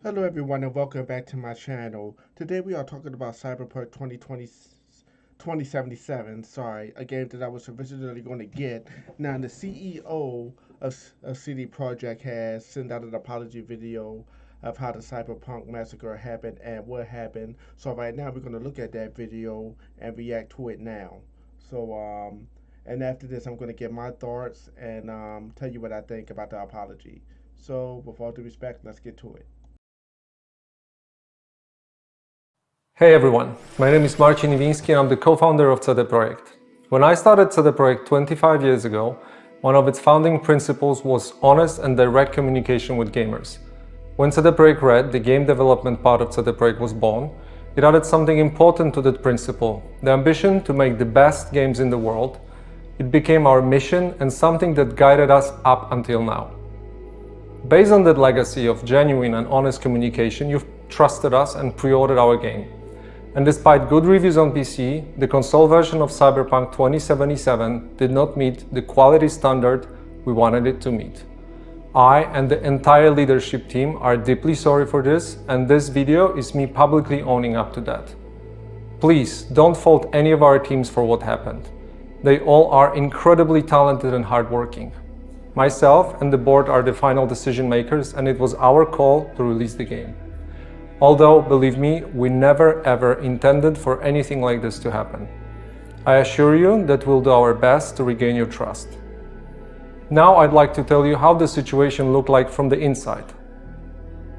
Hello everyone and welcome back to my channel. Today we are talking about Cyberpunk 2077, a game that I was originally going to get. Now the CEO of CD Projekt has sent out an apology video of how the Cyberpunk massacre happened and what happened. So right now we're going to look at that video and react to it now. And after this I'm going to give my thoughts and tell you what I think about the apology. So with all due respect, let's get to it. Hey everyone, my name is Marcin Iwiński and I'm the co-founder of PROJEKT. When I started PROJEKT 25 years ago, one of its founding principles was honest and direct communication with gamers. When PROJEKT Red, the game development part of PROJEKT, was born, it added something important to that principle, the ambition to make the best games in the world. It became our mission and something that guided us up until now. Based on that legacy of genuine and honest communication, you've trusted us and pre-ordered our game. And despite good reviews on PC, the console version of Cyberpunk 2077 did not meet the quality standard we wanted it to meet. I and the entire leadership team are deeply sorry for this, and this video is me publicly owning up to that. Please don't fault any of our teams for what happened. They all are incredibly talented and hardworking. Myself and the board are the final decision makers, and it was our call to release the game. Although, believe me, we never ever intended for anything like this to happen. I assure you that we'll do our best to regain your trust. Now I'd like to tell you how the situation looked like from the inside.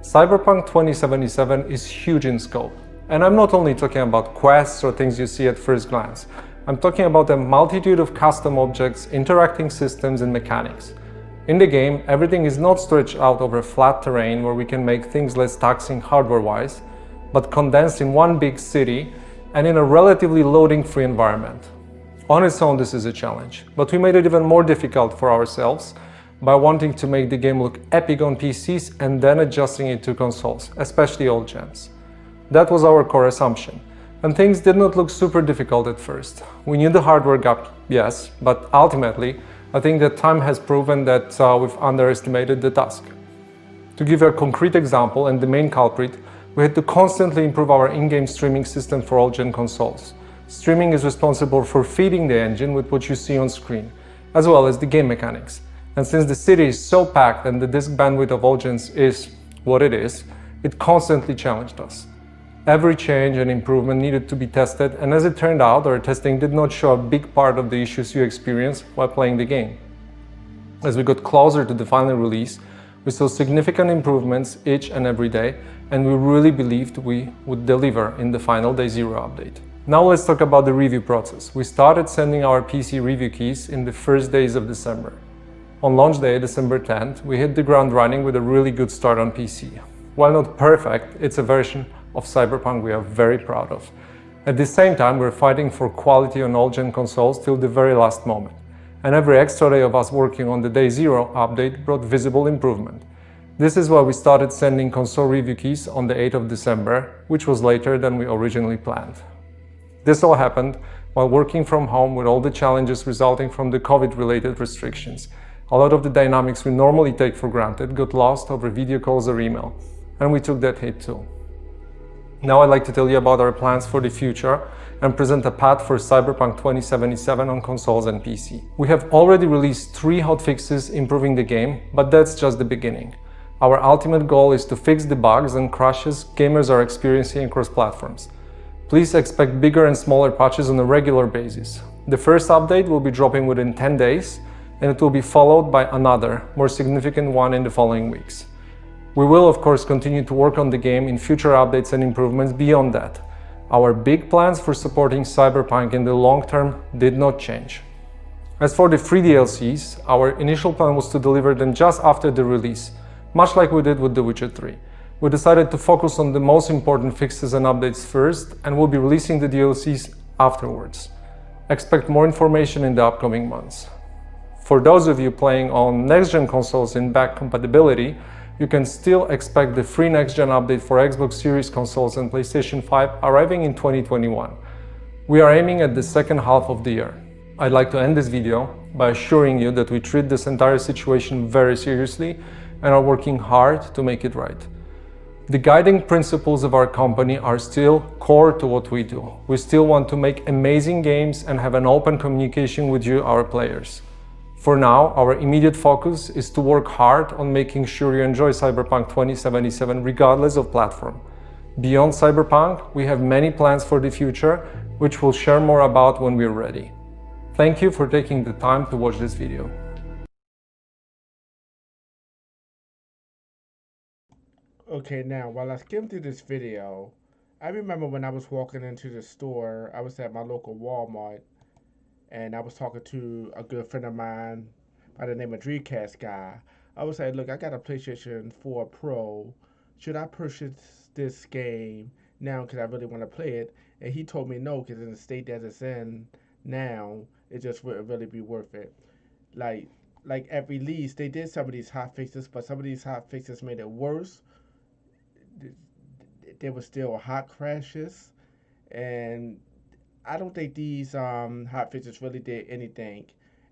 Cyberpunk 2077 is huge in scope, and I'm not only talking about quests or things you see at first glance. I'm talking about a multitude of custom objects, interacting systems and mechanics. In the game, everything is not stretched out over flat terrain where we can make things less taxing hardware-wise, but condensed in one big city and in a relatively loading-free environment. On its own, this is a challenge, but we made it even more difficult for ourselves by wanting to make the game look epic on PCs and then adjusting it to consoles, especially old gens. That was our core assumption, and things did not look super difficult at first. We knew the hardware gap, yes, but ultimately, I think that time has proven that we've underestimated the task. To give a concrete example and the main culprit, we had to constantly improve our in-game streaming system for all-gen consoles. Streaming is responsible for feeding the engine with what you see on screen, as well as the game mechanics. And since the city is so packed and the disk bandwidth of all-gens is what it is, it constantly challenged us. Every change and improvement needed to be tested, and as it turned out, our testing did not show a big part of the issues you experience while playing the game. As we got closer to the final release, we saw significant improvements each and every day, and we really believed we would deliver in the final Day Zero update. Now let's talk about the review process. We started sending our PC review keys in the first days of December. On launch day, December 10th, we hit the ground running with a really good start on PC. While not perfect, it's a version of Cyberpunk we are very proud of. At the same time, we're fighting for quality on all-gen consoles till the very last moment. And every extra day of us working on the Day Zero update brought visible improvement. This is why we started sending console review keys on the 8th of December, which was later than we originally planned. This all happened while working from home with all the challenges resulting from the COVID-related restrictions. A lot of the dynamics we normally take for granted got lost over video calls or email, and we took that hit too. Now I'd like to tell you about our plans for the future and present a path for Cyberpunk 2077 on consoles and PC. We have already released 3 hotfixes improving the game, but that's just the beginning. Our ultimate goal is to fix the bugs and crashes gamers are experiencing across platforms. Please expect bigger and smaller patches on a regular basis. The first update will be dropping within 10 days, and it will be followed by another, more significant one in the following weeks. We will, of course, continue to work on the game in future updates and improvements beyond that. Our big plans for supporting Cyberpunk in the long term did not change. As for the free DLCs, our initial plan was to deliver them just after the release, much like we did with The Witcher 3. We decided to focus on the most important fixes and updates first, and we'll be releasing the DLCs afterwards. Expect more information in the upcoming months. For those of you playing on next-gen consoles in back compatibility, you can still expect the free next-gen update for Xbox Series consoles and PlayStation 5 arriving in 2021. We are aiming at the second half of the year. I'd like to end this video by assuring you that we treat this entire situation very seriously and are working hard to make it right. The guiding principles of our company are still core to what we do. We still want to make amazing games and have an open communication with you, our players. For now, our immediate focus is to work hard on making sure you enjoy Cyberpunk 2077 regardless of platform. Beyond Cyberpunk, we have many plans for the future, which we'll share more about when we're ready. Thank you for taking the time to watch this video. Okay, now while I skimmed through this video, I remember when I was walking into the store, I was at my local Walmart, and I was talking to a good friend of mine by the name of Dreamcast guy. I was like, look, I got a PlayStation 4 Pro. Should I purchase this game now because I really want to play it? And he told me no, because in the state that it's in now, it just wouldn't really be worth it. Like, like at release, they did some of these hot fixes, but some of these hot fixes made it worse. There were still hot crashes, and I don't think these hot fixes really did anything.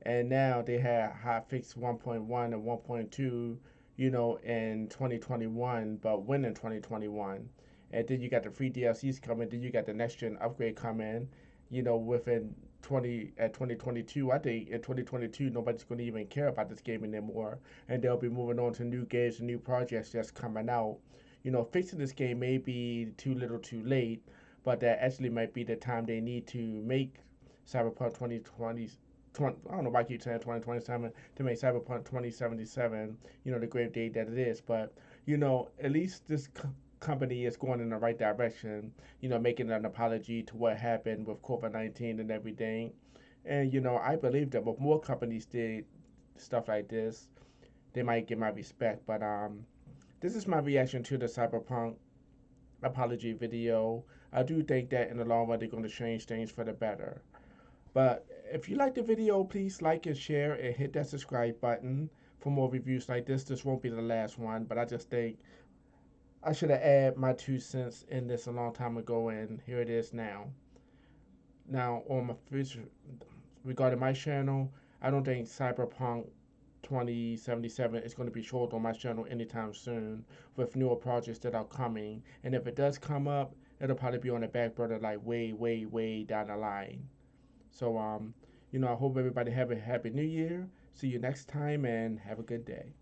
And now they had hot fix 1.1 and 1.2, in 2021, but when in 2021. And then you got the free DLCs coming, then you got the next gen upgrade coming, within 2022. I think in 2022 nobody's going to even care about this game anymore, and they'll be moving on to new games and new projects just coming out. Fixing this game may be too little too late, but that actually might be the time they need to make Cyberpunk 2020. I don't know why I keep saying 2027 to make Cyberpunk 2077, the great date that it is. But, at least this company is going in the right direction, making an apology to what happened with COVID 19 and everything. And, I believe that if more companies did stuff like this, they might get my respect. But this is my reaction to the Cyberpunk apology video. I do think that in the long run they're going to change things for the better. But if you like the video, please like and share and hit that subscribe button for more reviews like this. This won't be the last one, but I just think I should have added my 2 cents in this a long time ago, and here it is now. Now, on my future, regarding my channel, I don't think Cyberpunk 2077 is going to be showed on my channel anytime soon with newer projects that are coming. And if it does come up, it'll probably be on the back burner like way, way, way down the line. So, I hope everybody have a happy new year. See you next time and have a good day.